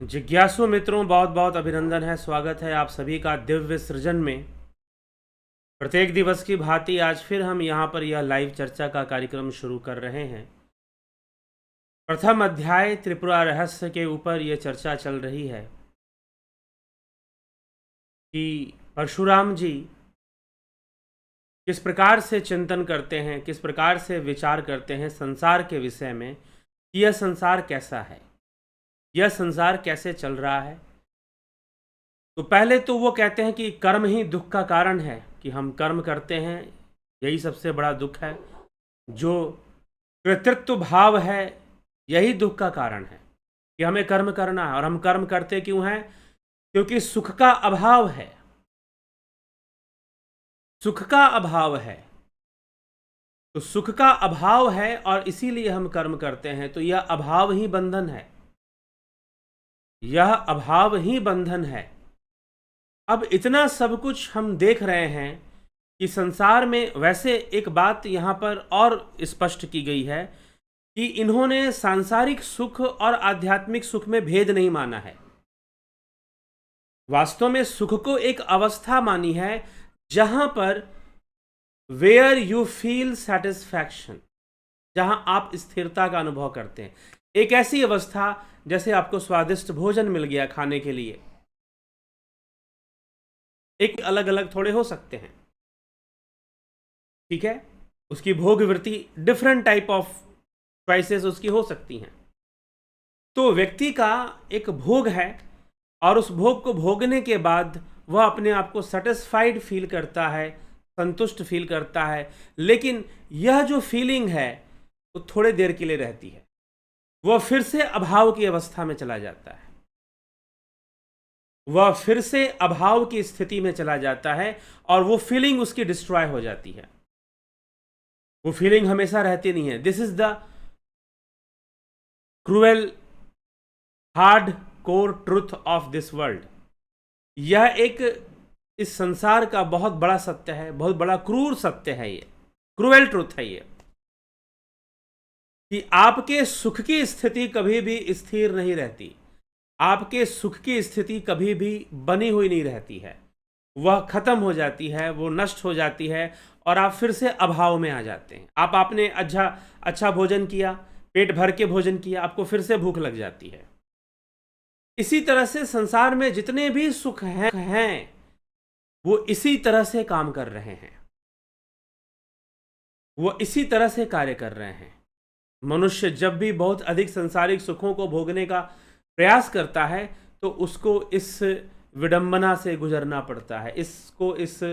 जिज्ञासु मित्रों, बहुत बहुत अभिनंदन है। स्वागत है आप सभी का दिव्य सृजन में। प्रत्येक दिवस की भांति आज फिर हम यहाँ पर यह लाइव चर्चा का कार्यक्रम शुरू कर रहे हैं। प्रथम अध्याय त्रिपुरा रहस्य के ऊपर यह चर्चा चल रही है कि परशुराम जी किस प्रकार से चिंतन करते हैं, किस प्रकार से विचार करते हैं संसार के विषय में कि यह संसार कैसा है, यह संसार कैसे चल रहा है। तो पहले तो वो कहते हैं कि कर्म ही दुख का कारण है, कि हम कर्म करते हैं, यही सबसे बड़ा दुख है। जो कृतित्व भाव है यही दुख का कारण है कि हमें कर्म करना है। और हम कर्म करते क्यों हैं? क्योंकि सुख का अभाव है, सुख का अभाव है। तो सुख का अभाव है और इसीलिए हम कर्म करते हैं। तो यह अभाव ही बंधन है, यह अभाव ही बंधन है। अब इतना सब कुछ हम देख रहे हैं कि संसार में, वैसे एक बात यहाँ पर और स्पष्ट की गई है कि इन्होंने सांसारिक सुख और आध्यात्मिक सुख में भेद नहीं माना है। वास्तव में सुख को एक अवस्था मानी है जहां पर वेयर यू फील सेटिस्फैक्शन, जहां आप स्थिरता का अनुभव करते हैं। एक ऐसी अवस्था जैसे आपको स्वादिष्ट भोजन मिल गया खाने के लिए, एक अलग अलग थोड़े हो सकते हैं, ठीक है, उसकी भोग वृत्ति डिफरेंट टाइप ऑफ चॉइसेस उसकी हो सकती हैं। तो व्यक्ति का एक भोग है और उस भोग को भोगने के बाद वह अपने आप को सेटिस्फाइड फील करता है, संतुष्ट फील करता है। लेकिन यह जो फीलिंग है वो थोड़े देर के लिए रहती है, वह फिर से अभाव की अवस्था में चला जाता है, वह फिर से अभाव की स्थिति में चला जाता है और वो फीलिंग उसकी डिस्ट्रॉय हो जाती है। वो फीलिंग हमेशा रहती नहीं है। This is the cruel hard core truth of this world. यह एक इस संसार का बहुत बड़ा सत्य है, बहुत बड़ा क्रूर सत्य है, ये क्रूएल ट्रुथ है ये, कि आपके सुख की स्थिति कभी भी स्थिर नहीं रहती, आपके सुख की स्थिति कभी भी बनी हुई नहीं रहती है। वह खत्म हो जाती है, वो नष्ट हो जाती है और आप फिर से अभाव में आ जाते हैं। आपने अच्छा भोजन किया, पेट भर के भोजन किया, आपको फिर से भूख लग जाती है। इसी तरह से संसार में जितने भी सुख हैं वो इसी तरह से काम कर रहे हैं, वो इसी तरह से कार्य कर रहे हैं। मनुष्य जब भी बहुत अधिक सांसारिक सुखों को भोगने का प्रयास करता है तो उसको इस विडंबना से गुजरना पड़ता है, इसको इस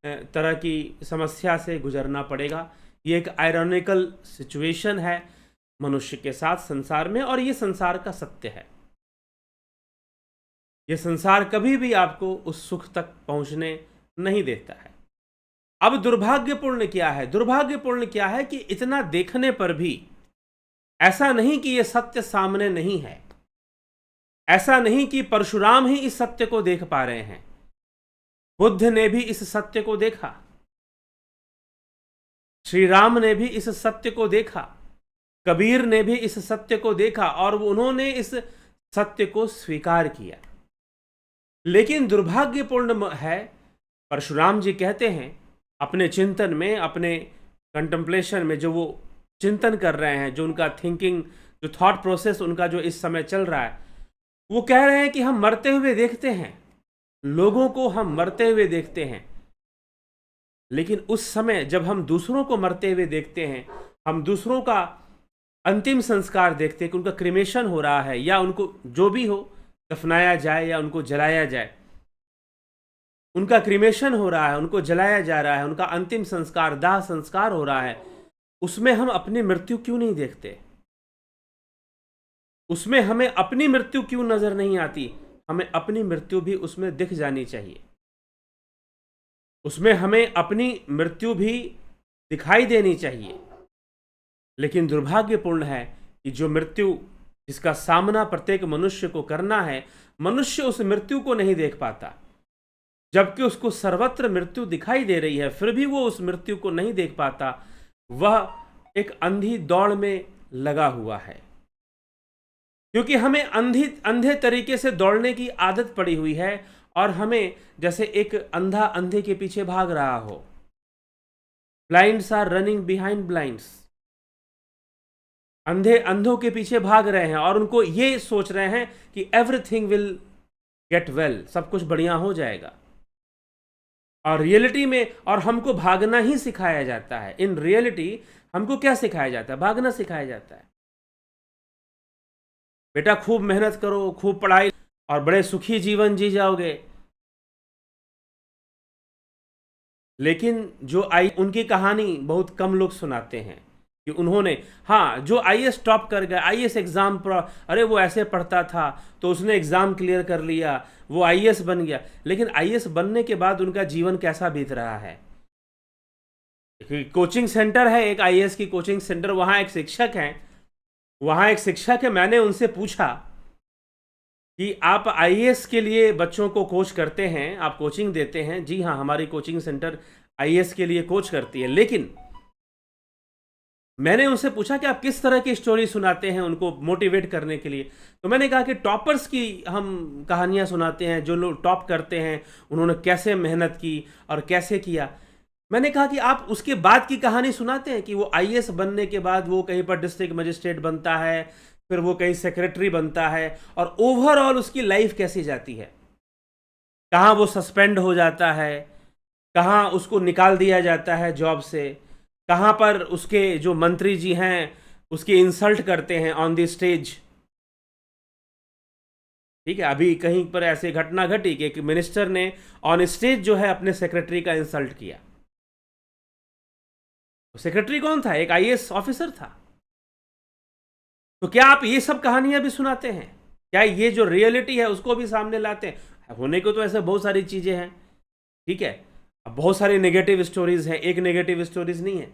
तरह की समस्या से गुजरना पड़ेगा। ये एक आयरॉनिकल सिचुएशन है मनुष्य के साथ संसार में, और ये संसार का सत्य है। ये संसार कभी भी आपको उस सुख तक पहुंचने नहीं देता है। अब दुर्भाग्यपूर्ण क्या है? दुर्भाग्यपूर्ण क्या है कि इतना देखने पर भी ऐसा नहीं कि यह सत्य सामने नहीं है, ऐसा नहीं कि परशुराम ही इस सत्य को देख पा रहे हैं। बुद्ध ने भी इस सत्य को देखा, श्री राम ने भी इस सत्य को देखा, कबीर ने भी इस सत्य को देखा और उन्होंने इस सत्य को स्वीकार किया। लेकिन दुर्भाग्यपूर्ण है, परशुराम जी कहते हैं अपने चिंतन में, अपने कंटेम्पलेशन में, जो वो चिंतन कर रहे हैं, जो उनका थिंकिंग, जो थॉट प्रोसेस उनका जो इस समय चल रहा है, वो कह रहे हैं कि हम मरते हुए देखते हैं, लोगों को हम मरते हुए देखते हैं। लेकिन उस समय जब हम दूसरों को मरते हुए देखते हैं, हम दूसरों का अंतिम संस्कार देखते हैं कि उनका क्रिमेशन हो रहा है, या उनको जो भी हो दफनाया जाए या उनको जलाया जाए, उनका क्रिमेशन हो रहा है, उनको जलाया जा रहा है, उनका अंतिम संस्कार, दाह संस्कार हो रहा है, उसमें हम अपनी मृत्यु क्यों नहीं देखते? उसमें हमें अपनी मृत्यु क्यों नजर नहीं आती? हमें अपनी मृत्यु भी उसमें दिख जानी चाहिए, उसमें हमें अपनी मृत्यु भी दिखाई देनी चाहिए। लेकिन दुर्भाग्यपूर्ण है कि जो मृत्यु, जिसका सामना प्रत्येक मनुष्य को करना है, मनुष्य उस मृत्यु को नहीं देख पाता। जबकि उसको सर्वत्र मृत्यु दिखाई दे रही है, फिर भी वो उस मृत्यु को नहीं देख पाता। वह एक अंधी दौड़ में लगा हुआ है। क्योंकि हमें अंधे तरीके से दौड़ने की आदत पड़ी हुई है, और हमें जैसे एक अंधा अंधे के पीछे भाग रहा हो। Blinds are running behind blinds. अंधे अंधों के पीछे भाग रहे हैं और उनको ये सोच रहे हैं कि एवरीथिंग विल गेट वेल, सब कुछ बढ़िया हो जाएगा। और रियलिटी में, और हमको भागना ही सिखाया जाता है। इन रियलिटी हमको क्या सिखाया जाता है? भागना सिखाया जाता है। बेटा खूब मेहनत करो, खूब पढ़ाई, और बड़े सुखी जीवन जी जाओगे। लेकिन जो उनकी कहानी बहुत कम लोग सुनाते हैं कि उन्होंने, हाँ, जो आईएएस टॉप कर गया, आईएएस एग्जाम पर, अरे वो ऐसे पढ़ता था तो उसने एग्जाम क्लियर कर लिया, वो आईएएस बन गया। लेकिन आईएएस बनने के बाद उनका जीवन कैसा बीत रहा है? कोचिंग सेंटर है, एक आईएएस की कोचिंग सेंटर, वहां एक शिक्षक है, मैंने उनसे पूछा कि आप आईएएस के लिए बच्चों को कोच करते हैं, आप कोचिंग देते हैं? जी हाँ, हमारी कोचिंग सेंटर आईएएस के लिए कोच करती है। लेकिन मैंने उनसे पूछा कि आप किस तरह की स्टोरी सुनाते हैं उनको मोटिवेट करने के लिए? तो मैंने कहा कि टॉपर्स की हम कहानियां सुनाते हैं, जो लोग टॉप करते हैं उन्होंने कैसे मेहनत की और कैसे किया। मैंने कहा कि आप उसके बाद की कहानी सुनाते हैं कि वो आईएएस बनने के बाद वो कहीं पर डिस्ट्रिक्ट मजिस्ट्रेट बनता है, फिर वो कहीं सेक्रेटरी बनता है, और ओवरऑल उसकी लाइफ कैसी जाती है, कहाँ वो सस्पेंड हो जाता है, कहाँ उसको निकाल दिया जाता है जॉब से, कहाँ पर उसके जो मंत्री जी हैं उसकी इंसल्ट करते हैं ऑन द स्टेज। ठीक है, अभी कहीं पर ऐसे घटना घटी कि एक मिनिस्टर ने ऑन स्टेज जो है अपने सेक्रेटरी का इंसल्ट किया। सेक्रेटरी कौन था? एक आईएएस ऑफिसर था। तो क्या आप ये सब कहानियां भी सुनाते हैं? क्या ये जो रियलिटी है उसको भी सामने लाते हैं? होने को तो ऐसे बहुत सारी चीजें हैं, ठीक है, अब बहुत सारी नेगेटिव स्टोरीज हैं, एक नेगेटिव स्टोरीज नहीं है।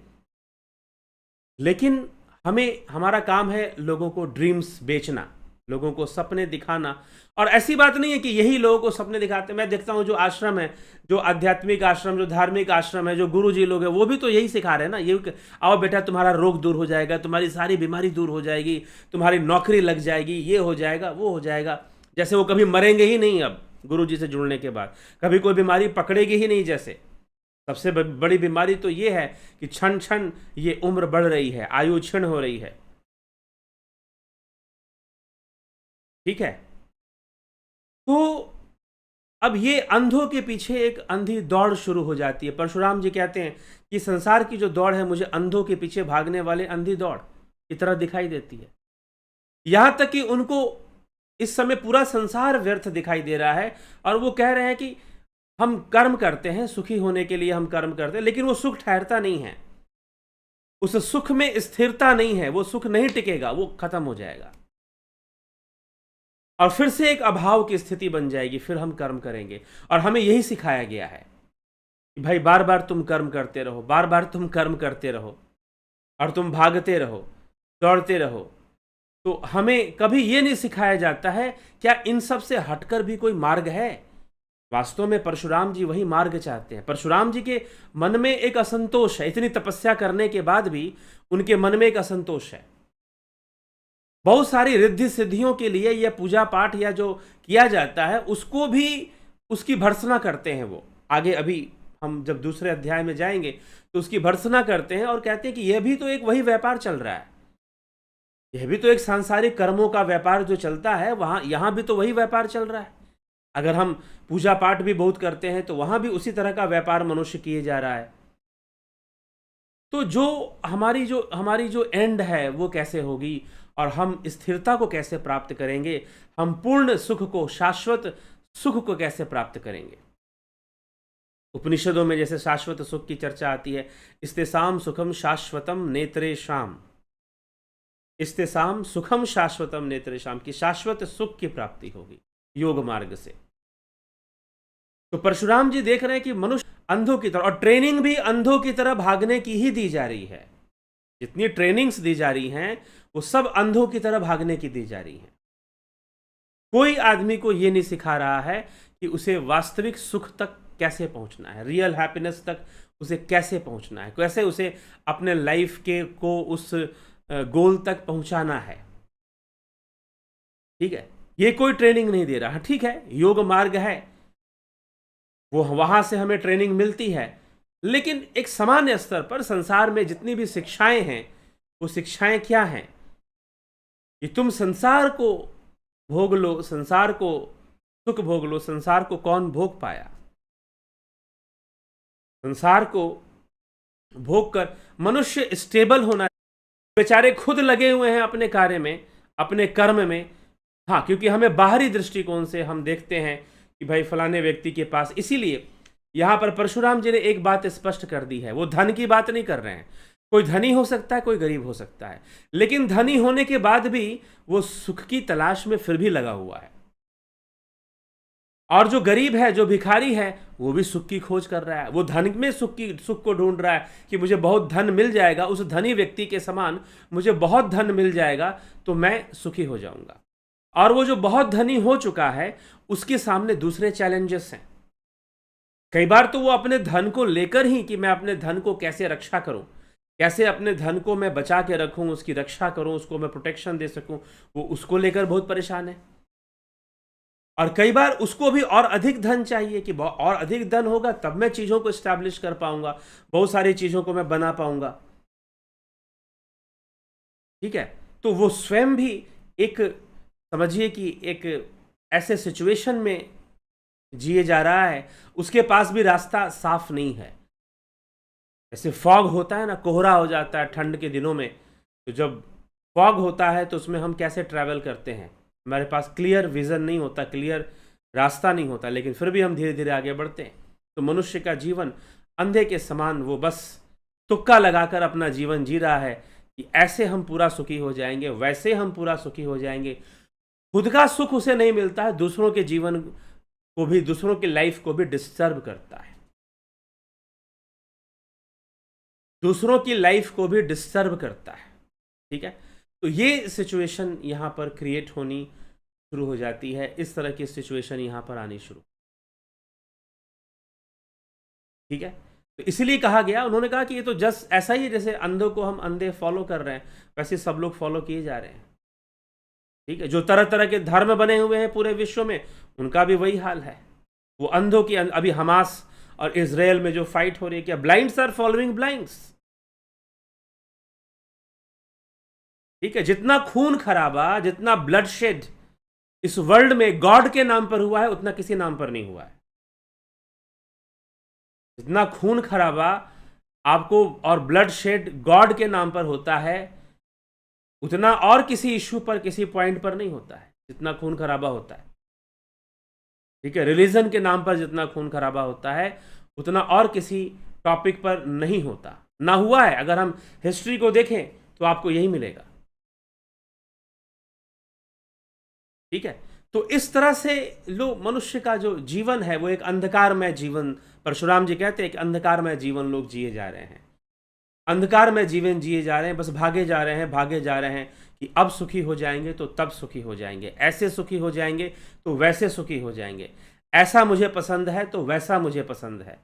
लेकिन हमारा काम है लोगों को ड्रीम्स बेचना, लोगों को सपने दिखाना। और ऐसी बात नहीं है कि यही लोगों को सपने दिखाते हैं। मैं देखता हूं जो आश्रम है, जो आध्यात्मिक आश्रम, जो धार्मिक आश्रम है, जो गुरु जी लोग हैं, वो भी तो यही सिखा रहे हैं ना, ये आओ बेटा तुम्हारा रोग दूर हो जाएगा, तुम्हारी सारी बीमारी दूर हो जाएगी, तुम्हारी नौकरी लग जाएगी, ये हो जाएगा, वो हो जाएगा। जैसे वो कभी मरेंगे ही नहीं अब गुरु जी से जुड़ने के बाद, कभी कोई बीमारी पकड़ेगी ही नहीं। जैसे सबसे बड़ी बीमारी तो ये है कि क्षण क्षण ये उम्र बढ़ रही है, आयु क्षीण हो रही है। ठीक है, तो अब ये अंधों के पीछे एक अंधी दौड़ शुरू हो जाती है। परशुराम जी कहते हैं कि संसार की जो दौड़ है मुझे अंधों के पीछे भागने वाले अंधी दौड़ की तरह दिखाई देती है। यहां तक कि उनको इस समय पूरा संसार व्यर्थ दिखाई दे रहा है, और वो कह रहे हैं कि हम कर्म करते हैं, सुखी होने के लिए हम कर्म करते हैं, लेकिन वो सुख ठहरता नहीं है, उस सुख में स्थिरता नहीं है, वो सुख नहीं टिकेगा, वो खत्म हो जाएगा और फिर से एक अभाव की स्थिति बन जाएगी। फिर हम कर्म करेंगे, और हमें यही सिखाया गया है कि भाई बार बार तुम कर्म करते रहो, बार बार तुम कर्म करते रहो, और तुम भागते रहो, दौड़ते रहो। तो हमें कभी ये नहीं सिखाया जाता है क्या इन सब से हटकर भी कोई मार्ग है। वास्तव में परशुराम जी वही मार्ग चाहते हैं। परशुराम जी के मन में एक असंतोष है, इतनी तपस्या करने के बाद भी उनके मन में एक असंतोष है। बहुत सारी रिद्धि सिद्धियों के लिए यह पूजा पाठ या जो किया जाता है उसको भी उसकी भर्त्सना करते हैं। वो आगे अभी हम जब दूसरे अध्याय में जाएंगे तो उसकी भर्त्सना करते हैं और कहते हैं कि यह भी तो एक वही व्यापार चल रहा है, यह भी तो एक सांसारिक कर्मों का व्यापार जो चलता है, वहां यहां भी तो वही व्यापार चल रहा है। अगर हम पूजा पाठ भी बहुत करते हैं तो वहां भी उसी तरह का व्यापार मनुष्य किए जा रहा है। तो हमारी जो एंड है वो कैसे होगी, और हम स्थिरता को कैसे प्राप्त करेंगे, हम पूर्ण सुख को, शाश्वत सुख को कैसे प्राप्त करेंगे। उपनिषदों में जैसे शाश्वत सुख की चर्चा आती है, इस्तेसाम सुखम शाश्वतम नेत्रे शाम, इस्तेसाम सुखम शाश्वतम नेत्रे शाम, की शाश्वत सुख की प्राप्ति होगी योग मार्ग से। तो परशुराम जी देख रहे हैं कि मनुष्य अंधों की तरह, और ट्रेनिंग भी अंधों की तरह भागने की ही दी जा रही है। जितनी ट्रेनिंग्स दी जा रही हैं वो सब अंधों की तरह भागने की दी जा रही हैं। कोई आदमी को ये नहीं सिखा रहा है कि उसे वास्तविक सुख तक कैसे पहुंचना है, रियल हैप्पीनेस तक उसे कैसे पहुंचना है, कैसे उसे अपने लाइफ के को उस गोल तक पहुंचाना है। ठीक है, ये कोई ट्रेनिंग नहीं दे रहा। ठीक है, योग मार्ग है, वो वहां से हमें ट्रेनिंग मिलती है, लेकिन एक सामान्य स्तर पर संसार में जितनी भी शिक्षाएं हैं, वो शिक्षाएं क्या हैं कि तुम संसार को भोग लो, संसार को सुख भोग लो। संसार को कौन भोग पाया? संसार को भोग कर मनुष्य स्टेबल होना, बेचारे खुद लगे हुए हैं अपने कार्य में, अपने कर्म में। हाँ, क्योंकि हमें बाहरी दृष्टिकोण से हम देखते हैं कि भाई फलाने व्यक्ति के पास, इसीलिए यहां पर परशुराम जी ने एक बात स्पष्ट कर दी है। वो धन की बात नहीं कर रहे हैं। कोई धनी हो सकता है, कोई गरीब हो सकता है, लेकिन धनी होने के बाद भी वो सुख की तलाश में फिर भी लगा हुआ है। और जो गरीब है, जो भिखारी है, वो भी सुख की खोज कर रहा है। वो धन में सुख को ढूंढ रहा है कि मुझे बहुत धन मिल जाएगा, उस धनी व्यक्ति के समान मुझे बहुत धन मिल जाएगा तो मैं सुखी हो जाऊंगा। और वो जो बहुत धनी हो चुका है, उसके सामने दूसरे चैलेंजेस हैं। कई बार तो वो अपने धन को लेकर ही कि मैं अपने धन को कैसे रक्षा करूं, कैसे अपने धन को मैं बचा के रखूं, उसकी रक्षा करूं, उसको मैं प्रोटेक्शन दे सकूं, वो उसको लेकर बहुत परेशान है। और कई बार उसको भी और अधिक धन चाहिए कि और अधिक धन होगा तब मैं चीजों को स्टैब्लिश कर पाऊंगा, बहुत सारी चीजों को मैं बना पाऊंगा। ठीक है, तो वो स्वयं भी एक, समझिए कि एक ऐसे सिचुएशन में जिए जा रहा है, उसके पास भी रास्ता साफ नहीं है। जैसे फॉग होता है ना, कोहरा हो जाता है ठंड के दिनों में, तो जब फॉग होता है तो उसमें हम कैसे ट्रैवल करते हैं, हमारे पास क्लियर विजन नहीं होता, क्लियर रास्ता नहीं होता, लेकिन फिर भी हम धीरे धीरे आगे बढ़ते हैं। तो मनुष्य का जीवन अंधे के समान, वो बस तुक्का लगाकर अपना जीवन जी रहा है कि ऐसे हम पूरा सुखी हो जाएंगे, वैसे हम पूरा सुखी हो जाएंगे। खुद का सुख उसे नहीं मिलता है, दूसरों के जीवन को भी, दूसरों की लाइफ को भी डिस्टर्ब करता है, दूसरों की लाइफ को भी डिस्टर्ब करता है। ठीक है, तो ये सिचुएशन यहां पर क्रिएट होनी शुरू हो जाती है, इस तरह की सिचुएशन यहां पर आनी शुरू। ठीक है, तो इसलिए कहा गया, उन्होंने कहा कि ये तो जस्ट ऐसा ही है जैसे अंधों को हम अंधे फॉलो कर रहे हैं, वैसे सब लोग फॉलो किए जा रहे हैं। ठीक है, जो तरह तरह के धर्म बने हुए हैं पूरे विश्व में, उनका भी वही हाल है। वो अंधों की, अभी हमास और इजराइल में जो फाइट हो रही है, क्या ब्लाइंड्स आर फॉलोइंग ब्लाइंड्स। ठीक है, जितना खून खराबा, जितना ब्लडशेड इस वर्ल्ड में गॉड के नाम पर हुआ है, उतना किसी नाम पर नहीं हुआ है। जितना खून खराबा आपको और ब्लडशेड गॉड के नाम पर होता है, उतना और किसी इश्यू पर, किसी पॉइंट पर नहीं होता है जितना खून खराबा होता है। ठीक है, रिलीजन के नाम पर जितना खून खराबा होता है, उतना और किसी टॉपिक पर नहीं होता, ना हुआ है। अगर हम हिस्ट्री को देखें तो आपको यही मिलेगा। ठीक है, तो इस तरह से लोग, मनुष्य का जो जीवन है वो एक अंधकारमय जीवन, परशुराम जी कहते हैं कि अंधकारमय जीवन लोग जिए जा रहे हैं, अंधकारमय जीवन जिए जा रहे हैं, बस भागे जा रहे हैं, भागे जा रहे हैं कि अब सुखी हो जाएंगे तो तब सुखी हो जाएंगे, ऐसे सुखी हो जाएंगे तो वैसे सुखी हो जाएंगे, ऐसा मुझे पसंद है तो वैसा मुझे पसंद है।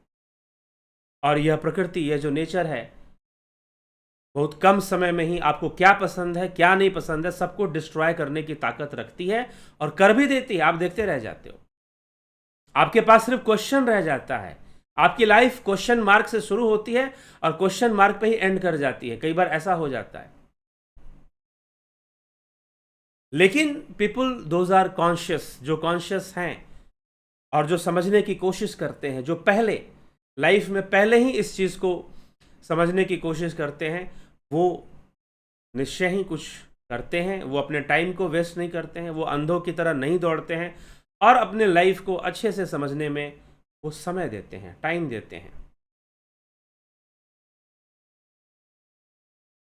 और यह प्रकृति, यह जो नेचर है, बहुत कम समय में ही आपको क्या पसंद है, क्या नहीं पसंद है, सबको डिस्ट्रॉय करने की ताकत रखती है और कर भी देती है। आप देखते रह जाते हो, आपके पास सिर्फ क्वेश्चन रह जाता है। आपकी लाइफ क्वेश्चन मार्क से शुरू होती है और क्वेश्चन मार्क पे ही एंड कर जाती है। कई बार ऐसा हो जाता है। लेकिन पीपल दोज आर कॉन्शियस, जो कॉन्शियस हैं और जो समझने की कोशिश करते हैं, जो पहले लाइफ में पहले ही इस चीज़ को समझने की कोशिश करते हैं, वो निश्चय ही कुछ करते हैं। वो अपने टाइम को वेस्ट नहीं करते हैं, वो अंधों की तरह नहीं दौड़ते हैं और अपने लाइफ को अच्छे से समझने में वो समय देते हैं, टाइम देते हैं।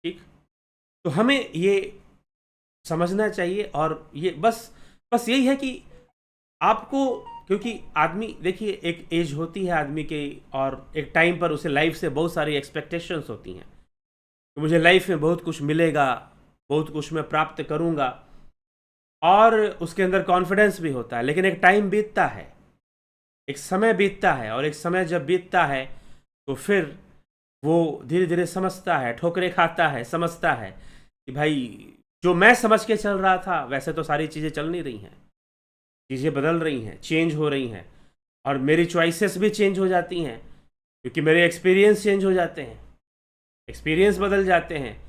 ठीक, तो हमें ये समझना चाहिए। और ये बस यही है कि आपको, क्योंकि आदमी, देखिए एक एज होती है आदमी की और एक टाइम पर उसे लाइफ से बहुत सारी एक्सपेक्टेशंस होती हैं कि मुझे लाइफ में बहुत कुछ मिलेगा, बहुत कुछ मैं प्राप्त करूंगा, और उसके अंदर कॉन्फिडेंस भी होता है। लेकिन एक टाइम बीतता है, एक समय बीतता है, और एक समय जब बीतता है तो फिर वो धीरे धीरे समझता है, ठोकरे खाता है, समझता है कि भाई जो मैं समझ के चल रहा था वैसे तो सारी चीज़ें चल नहीं रही हैं, चीज़ें बदल रही हैं, चेंज हो रही हैं, और मेरी चॉइसेस भी चेंज हो जाती हैं क्योंकि मेरे एक्सपीरियंस चेंज हो जाते हैं, एक्सपीरियंस बदल जाते हैं,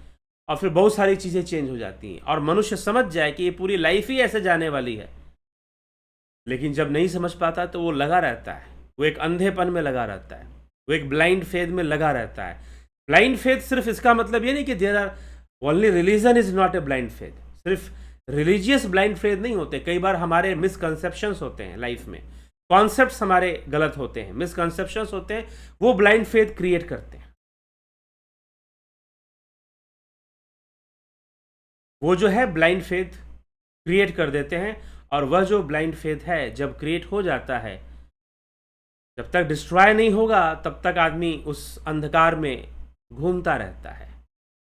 और फिर बहुत सारी चीज़ें चेंज हो जाती हैं। और मनुष्य समझ जाए कि ये पूरी लाइफ ही ऐसे जाने वाली है, लेकिन जब नहीं समझ पाता तो वो लगा रहता है, वो एक अंधेपन में लगा रहता है, वो एक ब्लाइंड फेथ में लगा रहता है। ब्लाइंड फेथ सिर्फ इसका मतलब ये नहीं कि there are only religion is not a blind faith, सिर्फ रिलीजियस ब्लाइंड फेथ नहीं होते। कई बार हमारे मिसकंसेप्शंस होते हैं लाइफ में, कॉन्सेप्ट्स हमारे गलत होते हैं, मिसकंसेप्शंस होते हैं, वो ब्लाइंड फेथ क्रिएट करते हैं। वो जो है ब्लाइंड फेथ क्रिएट कर देते हैं, और वह जो ब्लाइंड फेथ है जब क्रिएट हो जाता है, जब तक डिस्ट्रॉय नहीं होगा तब तक आदमी उस अंधकार में घूमता रहता है,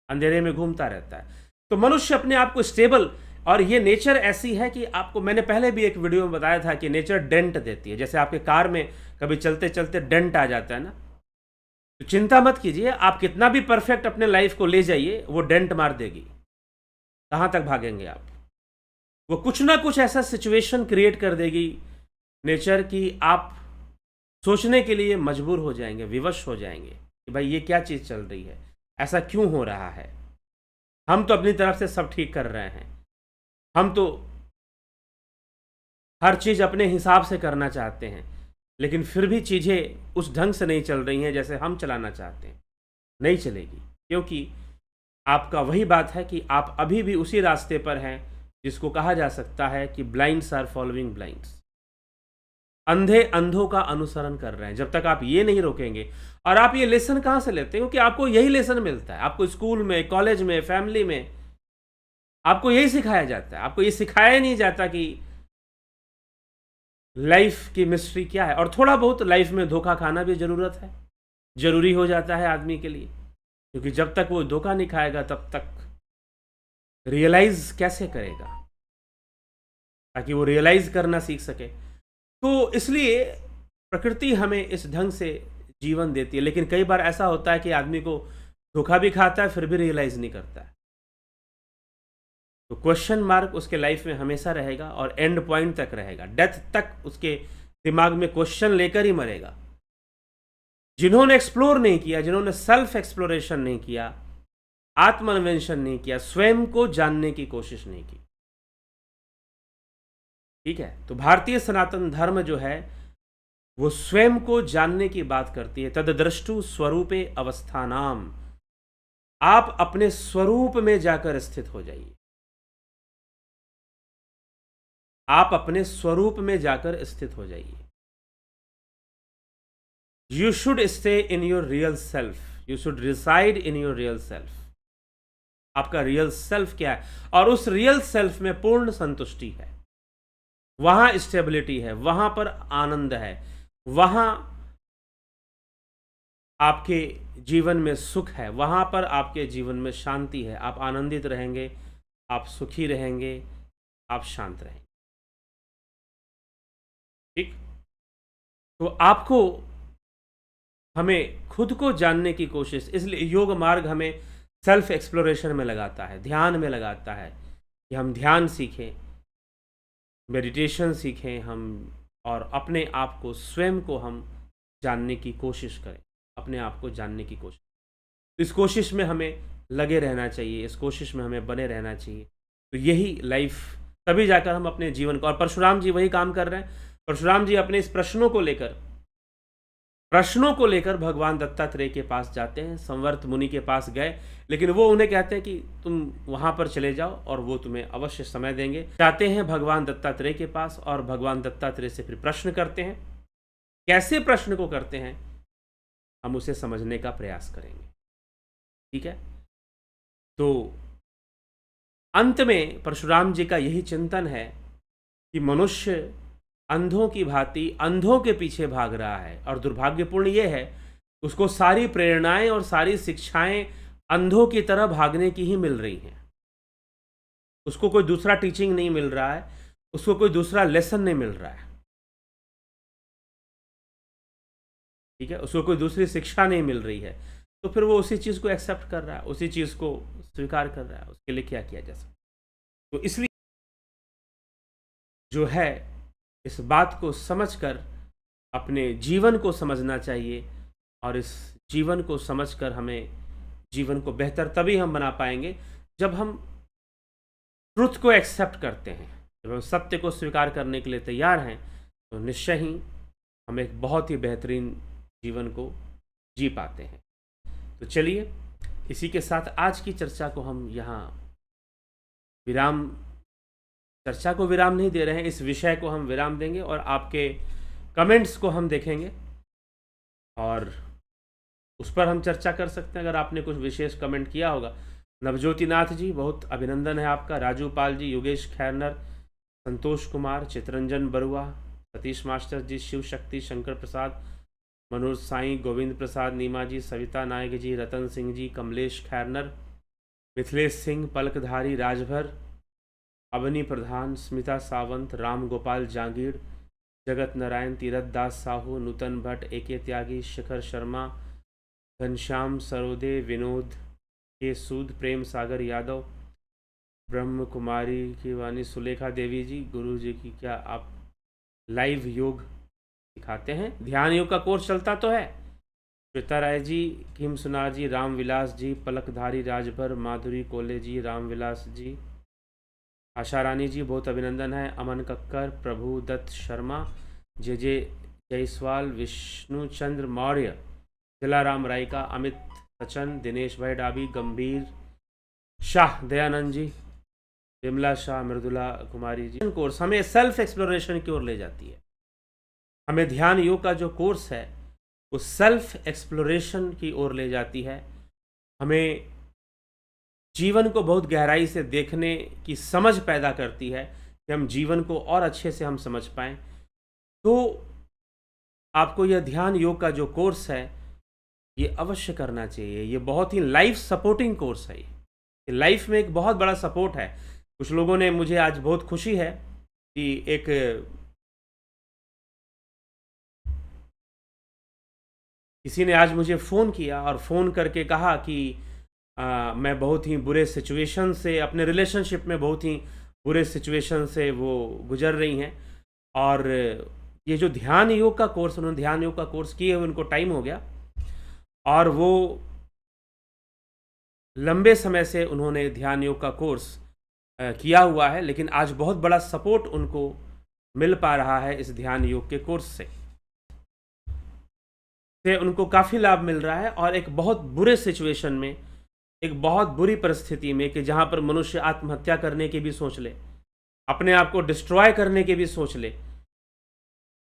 अंधेरे में घूमता रहता है। तो मनुष्य अपने आप को स्टेबल, और ये नेचर ऐसी है कि आपको मैंने पहले भी एक वीडियो में बताया था कि नेचर डेंट देती है। जैसे आपके कार में कभी चलते चलते डेंट आ जाता है ना, तो चिंता मत कीजिए, आप कितना भी परफेक्ट अपने लाइफ को ले जाइए, वो डेंट मार देगी। कहाँ तक भागेंगे आप? वो कुछ ना कुछ ऐसा सिचुएशन क्रिएट कर देगी नेचर की, आप सोचने के लिए मजबूर हो जाएंगे, विवश हो जाएंगे कि भाई ये क्या चीज़ चल रही है, ऐसा क्यों हो रहा है। हम तो अपनी तरफ से सब ठीक कर रहे हैं, हम तो हर चीज़ अपने हिसाब से करना चाहते हैं, लेकिन फिर भी चीज़ें उस ढंग से नहीं चल रही हैं जैसे हम चलाना चाहते हैं। नहीं चलेगी, क्योंकि आपका वही बात है कि आप अभी भी उसी रास्ते पर हैं जिसको कहा जा सकता है कि ब्लाइंड्स आर फॉलोइंग ब्लाइंड्स, अंधे अंधों का अनुसरण कर रहे हैं। जब तक आप ये नहीं रोकेंगे, और आप ये लेसन कहाँ से लेते हैं? क्योंकि आपको यही लेसन मिलता है, आपको स्कूल में, कॉलेज में, फैमिली में आपको यही सिखाया जाता है। आपको ये सिखाया नहीं जाता कि लाइफ की मिस्ट्री क्या है, और थोड़ा बहुत लाइफ में धोखा खाना भी ज़रूरत है, ज़रूरी हो जाता है आदमी के लिए, क्योंकि जब तक वो धोखा नहीं खाएगा तब तक रियलाइज कैसे करेगा, ताकि वो रियलाइज करना सीख सके। तो इसलिए प्रकृति हमें इस ढंग से जीवन देती है, लेकिन कई बार ऐसा होता है कि आदमी को धोखा भी खाता है फिर भी रियलाइज नहीं करता है। तो क्वेश्चन मार्क उसके लाइफ में हमेशा रहेगा, और एंड पॉइंट तक रहेगा, डेथ तक उसके दिमाग में क्वेश्चन लेकर ही मरेगा। जिन्होंने एक्सप्लोर नहीं किया, जिन्होंने सेल्फ एक्सप्लोरेशन नहीं किया, आत्मअन्वेषण नहीं किया, स्वयं को जानने की कोशिश नहीं की, ठीक है। तो भारतीय सनातन धर्म जो है वो स्वयं को जानने की बात करती है। तददृष्टु स्वरूपे अवस्थानाम, आप अपने स्वरूप में जाकर स्थित हो जाइए, आप अपने स्वरूप में जाकर स्थित हो जाइए। You should stay in your real self, you should reside in your real self. आपका रियल सेल्फ क्या है, और उस रियल सेल्फ में पूर्ण संतुष्टि है, वहां स्टेबिलिटी है, वहां पर आनंद है, वहां आपके जीवन में सुख है, वहां पर आपके जीवन में शांति है। आप आनंदित रहेंगे, आप सुखी रहेंगे, आप शांत रहेंगे, ठीक। तो आपको, हमें खुद को जानने की कोशिश, इसलिए योग मार्ग हमें सेल्फ एक्सप्लोरेशन में लगाता है, ध्यान में लगाता है कि हम ध्यान सीखें, मेडिटेशन सीखें हम, और अपने आप को, स्वयं को हम जानने की कोशिश करें, अपने आप को जानने की कोशिश। इस कोशिश में हमें लगे रहना चाहिए, इस कोशिश में हमें बने रहना चाहिए। तो यही लाइफ, तभी जाकर हम अपने जीवन को, और परशुराम जी वही काम कर रहे हैं। परशुराम जी अपने इस प्रश्नों को लेकर भगवान दत्तात्रेय के पास जाते हैं, संवर्त मुनि के पास गए, लेकिन वो उन्हें कहते हैं कि तुम वहाँ पर चले जाओ और वो तुम्हें अवश्य समय देंगे। जाते हैं भगवान दत्तात्रेय के पास, और भगवान दत्तात्रेय से फिर प्रश्न करते हैं। कैसे प्रश्न को करते हैं हम उसे समझने का प्रयास करेंगे, ठीक है। तो अंत में परशुराम जी का यही चिंतन है कि मनुष्य अंधों की भांति अंधों के पीछे भाग रहा है, और दुर्भाग्यपूर्ण ये है उसको सारी प्रेरणाएं और सारी शिक्षाएं अंधों की तरह भागने की ही मिल रही हैं। उसको कोई दूसरा टीचिंग नहीं मिल रहा है, उसको कोई दूसरा लेसन नहीं मिल रहा है, ठीक है, उसको कोई दूसरी शिक्षा नहीं मिल रही है। तो फिर वो उसी चीज़ को एक्सेप्ट कर रहा है, उसी चीज़ को स्वीकार कर रहा है। उसके लिए क्या किया जा सकता है? तो इसलिए जो है इस बात को समझकर अपने जीवन को समझना चाहिए, और इस जीवन को समझकर हमें जीवन को बेहतर तभी हम बना पाएंगे जब हम ट्रुथ को एक्सेप्ट करते हैं, जब हम सत्य को स्वीकार करने के लिए तैयार हैं, तो निश्चय ही हम एक बहुत ही बेहतरीन जीवन को जी पाते हैं। तो चलिए, इसी के साथ आज की चर्चा को हम यहाँ चर्चा को विराम नहीं दे रहे हैं, इस विषय को हम विराम देंगे और आपके कमेंट्स को हम देखेंगे और उस पर हम चर्चा कर सकते हैं। अगर आपने कुछ विशेष कमेंट किया होगा, नवज्योति नाथ जी बहुत अभिनंदन है आपका, राजू पाल जी, योगेश खैरनर, संतोष कुमार, चित्रंजन बरुआ, सतीश मास्टर जी, शिव शक्ति, शंकर प्रसाद, मनोज साई, गोविंद प्रसाद नीमा जी, सविता नायक जी, रतन सिंह जी, कमलेश खैरनर, मिथिलेश सिंह, पलकधारी राजभर, अवनी प्रधान, स्मिता सावंत, राम गोपाल जांगीर, जगत नारायण, तीरथ दास साहू, नूतन भट्ट, एके त्यागी, शिखर शर्मा, घनश्याम सरोदे, विनोद के सूद, प्रेम सागर यादव, ब्रह्म कुमारी की वाणी, सुलेखा देवी जी, गुरु जी की क्या आप लाइव योग सिखाते हैं? ध्यान योग का कोर्स चलता तो है। श्वेता राय जी, किम सुनार जी, रामविलास जी, पलकधारी राजभर, माधुरी कोले जी, रामविलास जी, आशा रानी जी बहुत अभिनंदन है, अमन कक्कर, प्रभु दत्त शर्मा, जे जायसवाल, विष्णु चंद्र मौर्य, जलाराम रायका, अमित सचन, दिनेश भाई डाबी, गंभीर शाह, दयानंद जी, विमला शाह, मृदुला कुमारी जी। कोर्स हमें सेल्फ एक्सप्लोरेशन की ओर ले जाती है। हमें ध्यान योग का जो कोर्स है वो सेल्फ एक्सप्लोरेशन की ओर ले जाती है, हमें जीवन को बहुत गहराई से देखने की समझ पैदा करती है कि हम जीवन को और अच्छे से हम समझ पाएँ। तो आपको यह ध्यान योग का जो कोर्स है ये अवश्य करना चाहिए। ये बहुत ही लाइफ सपोर्टिंग कोर्स है, ये लाइफ में एक बहुत बड़ा सपोर्ट है। कुछ लोगों ने, मुझे आज बहुत खुशी है कि किसी ने आज मुझे फ़ोन किया और फ़ोन करके कहा कि मैं बहुत ही बुरे सिचुएशन से, अपने रिलेशनशिप में बहुत ही बुरे सिचुएशन से वो गुजर रही हैं, और ये जो ध्यान योग का कोर्स, उन्होंने ध्यान योग का कोर्स किए हुए उनको टाइम हो गया और वो लंबे समय से उन्होंने ध्यान योग का कोर्स किया हुआ है, लेकिन आज बहुत बड़ा सपोर्ट उनको मिल पा रहा है इस ध्यान योग के कोर्स से उनको काफ़ी लाभ मिल रहा है। और एक बहुत बुरे सिचुएशन में, एक बहुत बुरी परिस्थिति में कि जहाँ पर मनुष्य आत्महत्या करने की भी सोच ले, अपने आप को डिस्ट्रॉय करने की भी सोच ले,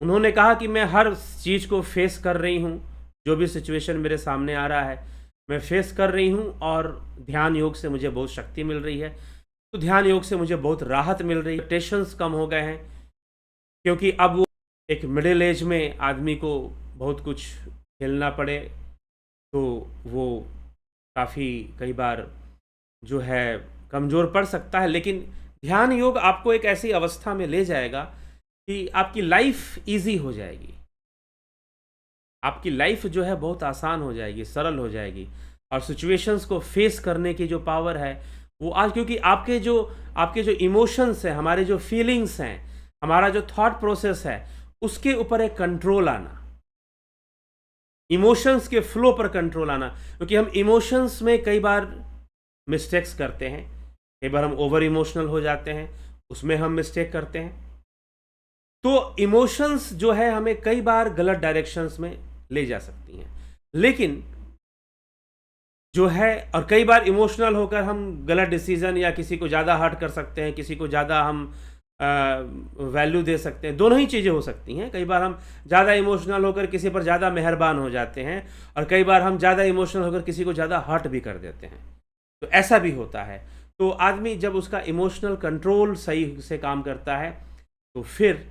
उन्होंने कहा कि मैं हर चीज़ को फेस कर रही हूँ, जो भी सिचुएशन मेरे सामने आ रहा है मैं फेस कर रही हूँ, और ध्यान योग से मुझे बहुत शक्ति मिल रही है। तो ध्यान योग से मुझे बहुत राहत मिल रही है, टेंशन्स कम हो गए हैं, क्योंकि अब वो एक मिडिल एज में आदमी को बहुत कुछ झेलना पड़े तो वो काफ़ी कई बार जो है कमज़ोर पड़ सकता है। लेकिन ध्यान योग आपको एक ऐसी अवस्था में ले जाएगा कि आपकी लाइफ इजी हो जाएगी, आपकी लाइफ जो है बहुत आसान हो जाएगी, सरल हो जाएगी, और सिचुएशंस को फेस करने की जो पावर है वो आज, क्योंकि आपके जो इमोशंस हैं, हमारे जो फीलिंग्स हैं, हमारा जो थॉट प्रोसेस है, उसके ऊपर एक कंट्रोल आना, इमोशंस के फ्लो पर कंट्रोल आना। क्योंकि हम इमोशंस में कई बार मिस्टेक्स करते हैं, कई बार हम ओवर इमोशनल हो जाते हैं, उसमें हम मिस्टेक करते हैं। तो इमोशंस जो है हमें कई बार गलत डायरेक्शंस में ले जा सकती हैं, लेकिन जो है, और कई बार इमोशनल होकर हम गलत डिसीजन या किसी को ज़्यादा हर्ट कर सकते हैं, किसी को ज़्यादा हम वैल्यू दे सकते हैं, दोनों ही चीज़ें हो सकती हैं। कई बार हम ज़्यादा इमोशनल होकर किसी पर ज़्यादा मेहरबान हो जाते हैं, और कई बार हम ज़्यादा इमोशनल होकर किसी को ज़्यादा हर्ट भी कर देते हैं, तो ऐसा भी होता है। तो आदमी जब उसका इमोशनल कंट्रोल सही से काम करता है तो फिर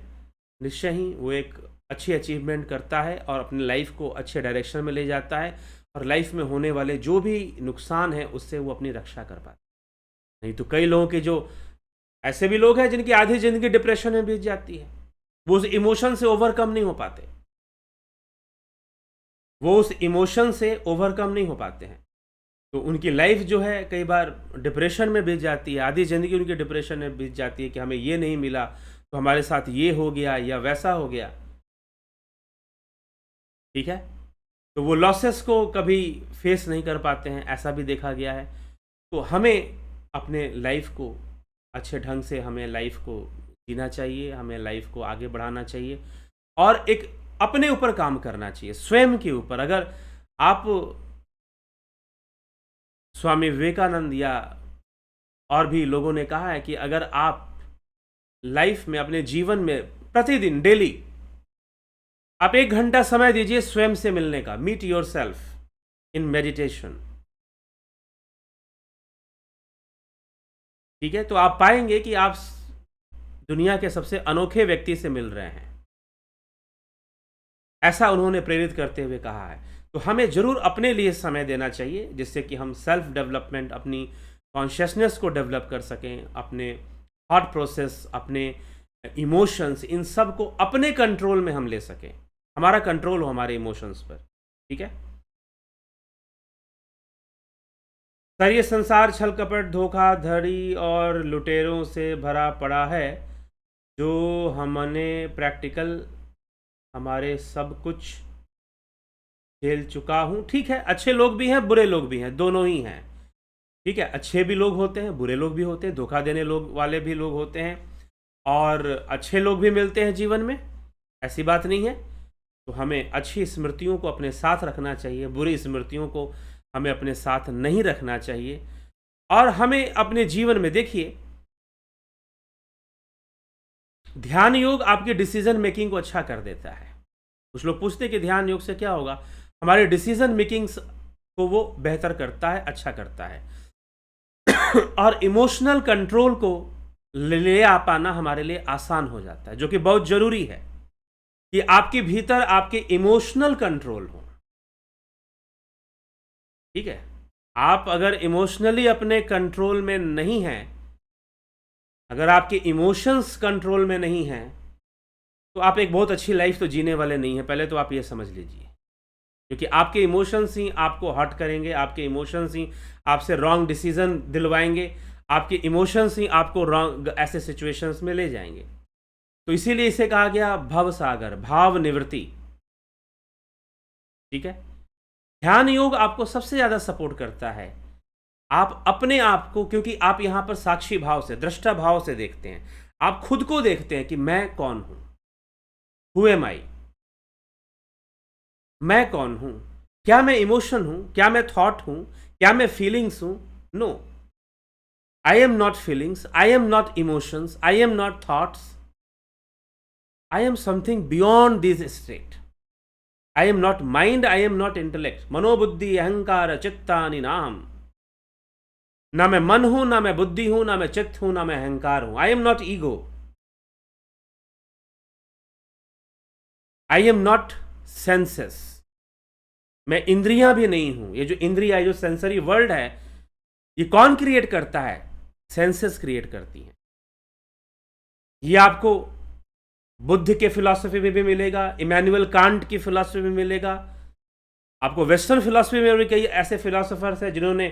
निश्चय ही वो एक अच्छी अचीवमेंट करता है और अपनी लाइफ को अच्छे डायरेक्शन में ले जाता है, और लाइफ में होने वाले जो भी नुकसान है उससे वो अपनी रक्षा कर पाता है। नहीं तो कई लोगों के, जो ऐसे भी लोग हैं जिनकी आधी जिंदगी डिप्रेशन में बीत जाती है, वो उस इमोशन से ओवरकम नहीं हो पाते, वो उस इमोशन से ओवरकम नहीं हो पाते हैं। तो उनकी लाइफ जो है कई बार डिप्रेशन में बीत जाती है, आधी ज़िंदगी उनकी डिप्रेशन में बीत जाती है कि हमें ये नहीं मिला, तो हमारे साथ ये हो गया या वैसा हो गया। ठीक है? तो वो लॉसेस को कभी फेस नहीं कर पाते हैं, ऐसा भी देखा गया है। तो हमें अपने लाइफ को अच्छे ढंग से हमें लाइफ को जीना चाहिए, हमें लाइफ को आगे बढ़ाना चाहिए और एक अपने ऊपर काम करना चाहिए, स्वयं के ऊपर। अगर आप स्वामी विवेकानंद या और भी लोगों ने कहा है कि अगर आप लाइफ में अपने जीवन में प्रतिदिन डेली आप 1 घंटा समय दीजिए स्वयं से मिलने का, meet yourself in meditation. ठीक है? तो आप पाएंगे कि आप दुनिया के सबसे अनोखे व्यक्ति से मिल रहे हैं, ऐसा उन्होंने प्रेरित करते हुए कहा है। तो हमें जरूर अपने लिए समय देना चाहिए, जिससे कि हम सेल्फ डेवलपमेंट, अपनी कॉन्शियसनेस को डेवलप कर सकें, अपने थॉट प्रोसेस, अपने इमोशंस, इन सब को अपने कंट्रोल में हम ले सकें, हमारा कंट्रोल हो हमारे इमोशंस पर। ठीक है सर, ये संसार छल कपट, धोखाधड़ी और लुटेरों से भरा पड़ा है, जो हमने प्रैक्टिकल हमारे सब कुछ झेल चुका हूँ। ठीक है, अच्छे लोग भी हैं, बुरे लोग भी हैं, दोनों ही हैं। ठीक है, अच्छे भी लोग होते हैं, बुरे लोग भी होते हैं, धोखा देने लोग वाले भी लोग होते हैं, और अच्छे लोग भी मिलते हैं जीवन में, ऐसी बात नहीं है। तो हमें अच्छी स्मृतियों को अपने साथ रखना चाहिए, बुरी स्मृतियों को हमें अपने साथ नहीं रखना चाहिए। और हमें अपने जीवन में, देखिए, ध्यान योग आपकी डिसीजन मेकिंग को अच्छा कर देता है। कुछ लोग पूछते हैं कि ध्यान योग से क्या होगा? हमारे डिसीजन मेकिंग्स को वो बेहतर करता है, अच्छा करता है। और इमोशनल कंट्रोल को ले आ पाना हमारे लिए आसान हो जाता है, जो कि बहुत जरूरी है कि आपके भीतर आपके इमोशनल कंट्रोल हो। ठीक है, आप अगर इमोशनली अपने कंट्रोल में नहीं हैं, अगर आपके इमोशंस कंट्रोल में नहीं हैं, तो आप एक बहुत अच्छी लाइफ तो जीने वाले नहीं हैं। पहले तो आप ये समझ लीजिए, क्योंकि आपके इमोशंस ही आपको हर्ट करेंगे, आपके इमोशंस ही आपसे रॉन्ग डिसीजन दिलवाएंगे, आपके इमोशंस ही आपको रॉन्ग ऐसे सिचुएशंस में ले जाएंगे। तो इसीलिए इसे कहा गया भव सागर, भाव निवृत्ति। ठीक है, ध्यान योग आपको सबसे ज्यादा सपोर्ट करता है। आप अपने आप को, क्योंकि आप यहां पर साक्षी भाव से, दृष्टा भाव से देखते हैं, आप खुद को देखते हैं कि मैं कौन हूं, हु एम आई, मैं कौन हूं, क्या मैं इमोशन हूं, क्या मैं थॉट हूं, क्या मैं फीलिंग्स हूं? No, I am not feelings, I am not emotions, I am not thoughts, I am something beyond this state. I am not mind, I am not intellect, मनोबुद्धि अहंकार चित्तानि नाम। ना मैं मन हूं, ना मैं बुद्धि हूं, ना मैं चित्त हूं, ना मैं अहंकार हूं। आई am not ego, I am not senses, मैं इंद्रियां भी नहीं हूं। ये जो इंद्रिया, जो सेंसरी वर्ल्ड है, ये कौन क्रिएट करता है? सेंसेस क्रिएट करती हैं। ये आपको बुद्ध के फिलॉसफी में भी मिलेगा, इमैनुअल कांट की फिलॉसफी में मिलेगा, आपको वेस्टर्न फिलॉसफी में भी कई ऐसे फिलोसोफर्स हैं जिन्होंने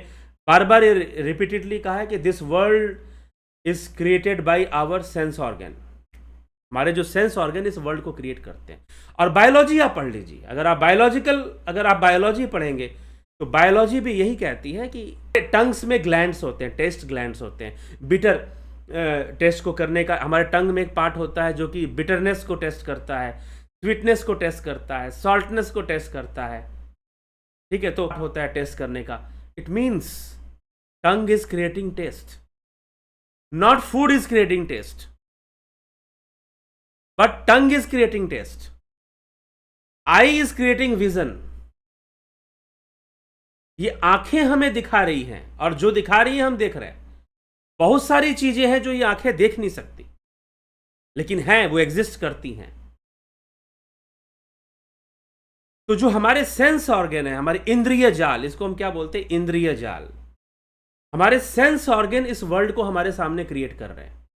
बार बार रिपीटेडली कहा है कि this world is created by our sense organ. हमारे जो सेंस ऑर्गन इस वर्ल्ड को क्रिएट करते हैं। और बायोलॉजी आप पढ़ लीजिए, अगर आप बायोलॉजी पढ़ेंगे तो बायोलॉजी भी यही कहती है कि टंग्स में ग्लैंड्स होते हैं, टेस्ट ग्लैंड्स होते हैं। बिटर टेस्ट को करने का हमारे टंग में एक पार्ट होता है जो कि बिटरनेस को टेस्ट करता है, स्वीटनेस को टेस्ट करता है, सॉल्टनेस को टेस्ट करता है। ठीक है, तो होता है टेस्ट करने का। It means tongue is creating taste, not food is creating taste, but tongue is creating taste. Eye is creating vision. ये आंखें हमें दिखा रही हैं, और जो दिखा रही है हम देख रहे हैं। बहुत सारी चीजें हैं जो ये आंखें देख नहीं सकती, लेकिन हैं, वो एग्जिस्ट करती हैं। तो जो हमारे सेंस ऑर्गन है, हमारे इंद्रिय जाल, इसको हम क्या बोलते हैं? इंद्रिय जाल। हमारे सेंस ऑर्गन इस वर्ल्ड को हमारे सामने क्रिएट कर रहे हैं,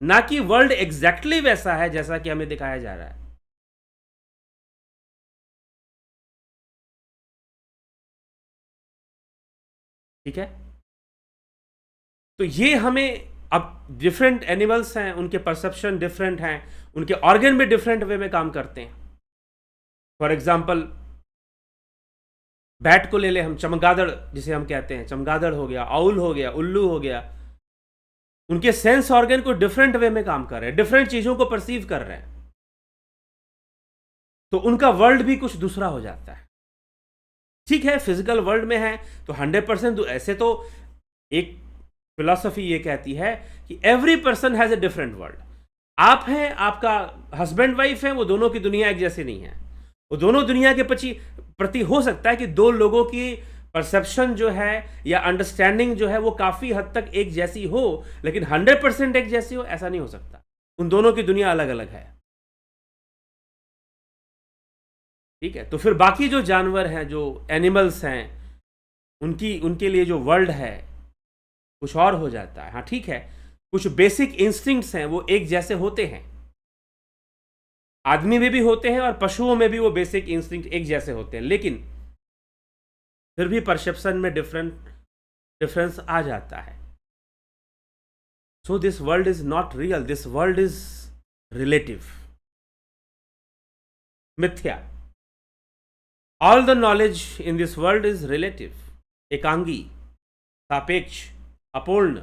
ना कि वर्ल्ड एग्जैक्टली वैसा है जैसा कि हमें दिखाया जा रहा है। ठीक है। तो ये हमें, अब डिफरेंट एनिमल्स हैं, उनके परसेप्शन डिफरेंट हैं, उनके ऑर्गन भी डिफरेंट वे में काम करते हैं। फॉर एग्जाम्पल बैट को ले ले हम, चमगादड़ जिसे हम कहते हैं, चमगादड़ हो गया, आउल हो गया, उल्लू हो गया, उनके सेंस ऑर्गन को डिफरेंट वे में काम कर रहे हैं, डिफरेंट चीजों को परसीव कर रहे हैं, तो उनका वर्ल्ड भी कुछ दूसरा हो जाता है। ठीक है, फिजिकल वर्ल्ड में है तो 100% ऐसे तो एक फिलॉसफी ये कहती है कि every person has a different world. आप हैं, आपका हस्बैंड वाइफ है, वो दोनों की दुनिया एक जैसी नहीं है। वो दोनों दुनिया के प्रति हो सकता है कि दो लोगों की परसेप्शन जो है या अंडरस्टैंडिंग जो है वो काफी हद तक एक जैसी हो, लेकिन 100% एक जैसी हो ऐसा नहीं हो सकता। उन दोनों की दुनिया अलग अलग है। ठीक है, तो फिर बाकी जो जानवर हैं, जो एनिमल्स हैं, उनके लिए जो वर्ल्ड है कुछ और हो जाता है। हाँ ठीक है, कुछ बेसिक इंस्टिंक्ट्स हैं वो एक जैसे होते हैं, आदमी में भी होते हैं और पशुओं में भी वो बेसिक इंस्टिंक्ट एक जैसे होते हैं, लेकिन फिर भी परसेप्शन में डिफरेंस आ जाता है। So this world is not real, this world is relative, मिथ्या। All the knowledge in this world is relative, एकांगी, सापेक्ष, अपूर्ण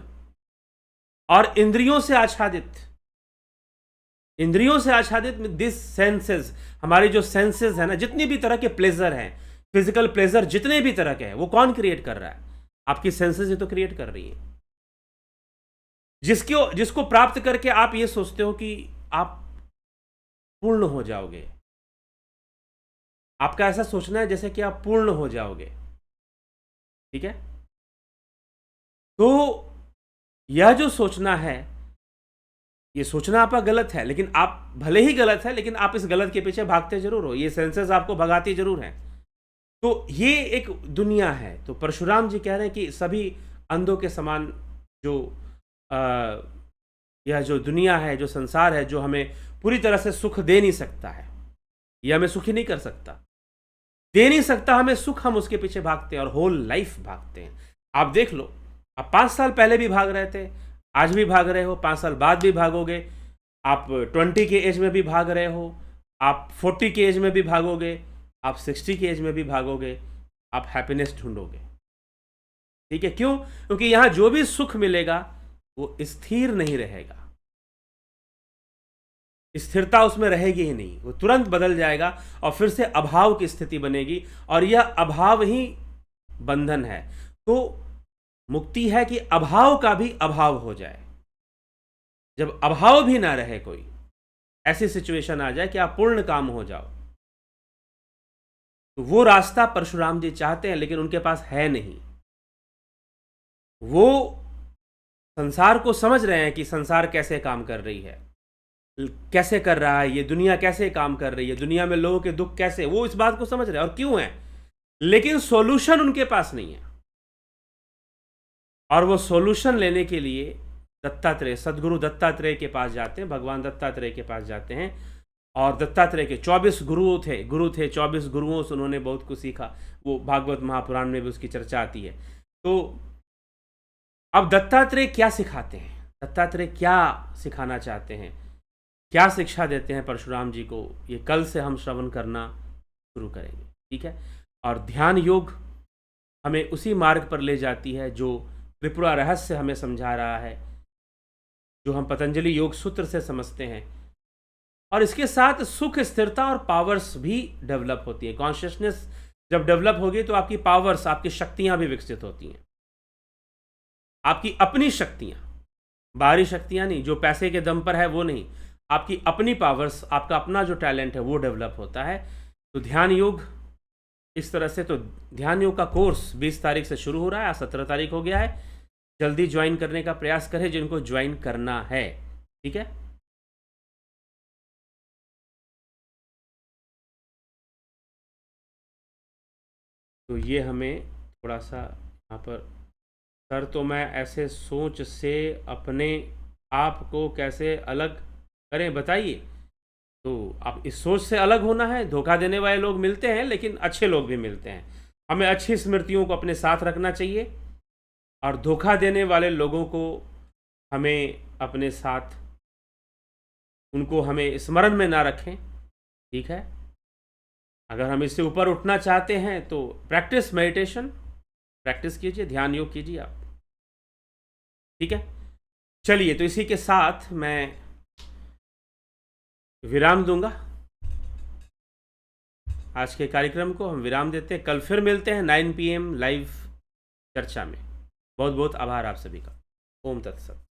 और इंद्रियों से आच्छादित। इंद्रियों से आच्छादित दिस सेंसेस, हमारे जो सेंसेस है ना, जितनी भी तरह के प्लेजर हैं, फिजिकल प्लेजर जितने भी तरह के हैं, वो कौन क्रिएट कर रहा है? आपकी सेंसेस ही तो क्रिएट कर रही है। जिसको प्राप्त करके आप ये सोचते हो कि आप पूर्ण हो जाओगे। आपका ऐसा सोचना है जैसे कि आप पूर्ण हो जाओगे। ठीक है, तो यह जो सोचना है, ये सोचना आपका गलत है, लेकिन आप भले ही गलत है, लेकिन आप इस गलत के पीछे भागते जरूर हो। ये सेंसेस आपको भगाती जरूर हैं। तो ये एक दुनिया है। तो परशुराम जी कह रहे हैं कि सभी अंधों के समान जो यह जो दुनिया है, जो संसार है, जो हमें पूरी तरह से सुख दे नहीं सकता है, यह हमें सुखी नहीं कर सकता, दे नहीं सकता हमें सुख, हम उसके पीछे भागते हैं और होल लाइफ भागते हैं। आप देख लो, आप 5 साल पहले भी भाग रहे थे, आज भी भाग रहे हो, 5 साल बाद भी भागोगे, आप 20 के एज में भी भाग रहे हो, आप 40 के एज में भी भागोगे, आप 60 के एज में भी भागोगे, आप हैप्पीनेस ढूंढोगे। ठीक है, क्यों? क्योंकि यहां जो भी सुख मिलेगा वो स्थिर नहीं रहेगा, स्थिरता उसमें रहेगी ही नहीं, वो तुरंत बदल जाएगा और फिर से अभाव की स्थिति बनेगी, और यह अभाव ही बंधन है। तो मुक्ति है कि अभाव का भी अभाव हो जाए। जब अभाव भी ना रहे, कोई ऐसी सिचुएशन आ जाए कि आप पूर्ण काम हो जाओ, तो वो रास्ता परशुराम जी चाहते हैं, लेकिन उनके पास है नहीं। वो संसार को समझ रहे हैं कि संसार कैसे काम कर रही है, कैसे कर रहा है, ये दुनिया कैसे काम कर रही है, दुनिया में लोगों के दुख कैसे, वो इस बात को समझ रहे हैं और क्यों है, लेकिन सॉल्यूशन उनके पास नहीं है। और वो सॉल्यूशन लेने के लिए दत्तात्रेय, सदगुरु दत्तात्रेय के पास जाते हैं, भगवान दत्तात्रेय के पास जाते हैं। और दत्तात्रेय के 24 गुरु थे 24 गुरुओं से उन्होंने बहुत कुछ सीखा। वो भागवत महापुराण में भी उसकी चर्चा आती है। तो अब दत्तात्रेय क्या सिखाते हैं, दत्तात्रेय क्या सिखाना चाहते हैं, क्या शिक्षा देते हैं परशुराम जी को, ये कल से हम श्रवण करना शुरू करेंगे। ठीक है, और ध्यान योग हमें उसी मार्ग पर ले जाती है जो त्रिपुरा रहस्य हमें समझा रहा है, जो हम पतंजलि योग सूत्र से समझते हैं। और इसके साथ सुख, स्थिरता और पावर्स भी डेवलप होती है। कॉन्शियसनेस जब डेवलप होगी तो आपकी पावर्स, आपकी शक्तियां भी विकसित होती हैं, आपकी अपनी शक्तियां, बाहरी शक्तियां नहीं, जो पैसे के दम पर है वो नहीं, आपकी अपनी पावर्स, आपका अपना जो टैलेंट है वो डेवलप होता है। तो ध्यान योग इस तरह से, तो ध्यान योग का कोर्स 20 तारीख से शुरू हो रहा है, आज 17 तारीख हो गया है। जल्दी ज्वाइन करने का प्रयास करें जिनको ज्वाइन करना है। ठीक है, तो ये हमें थोड़ा सा यहाँ पर, सर तो मैं ऐसे सोच से अपने आप को कैसे अलग करें बताइए। तो आप इस सोच से अलग होना है। धोखा देने वाले लोग मिलते हैं, लेकिन अच्छे लोग भी मिलते हैं। हमें अच्छी स्मृतियों को अपने साथ रखना चाहिए, और धोखा देने वाले लोगों को हमें अपने साथ, उनको हमें स्मरण में ना रखें। ठीक है, अगर हम इससे ऊपर उठना चाहते हैं तो प्रैक्टिस, मेडिटेशन प्रैक्टिस कीजिए, ध्यान योग कीजिए आप। ठीक है, चलिए, तो इसी के साथ मैं विराम दूंगा। आज के कार्यक्रम को हम विराम देते हैं। कल फिर मिलते हैं 9 PM लाइव चर्चा में। बहुत बहुत आभार आप सभी का। ओम तत्सत।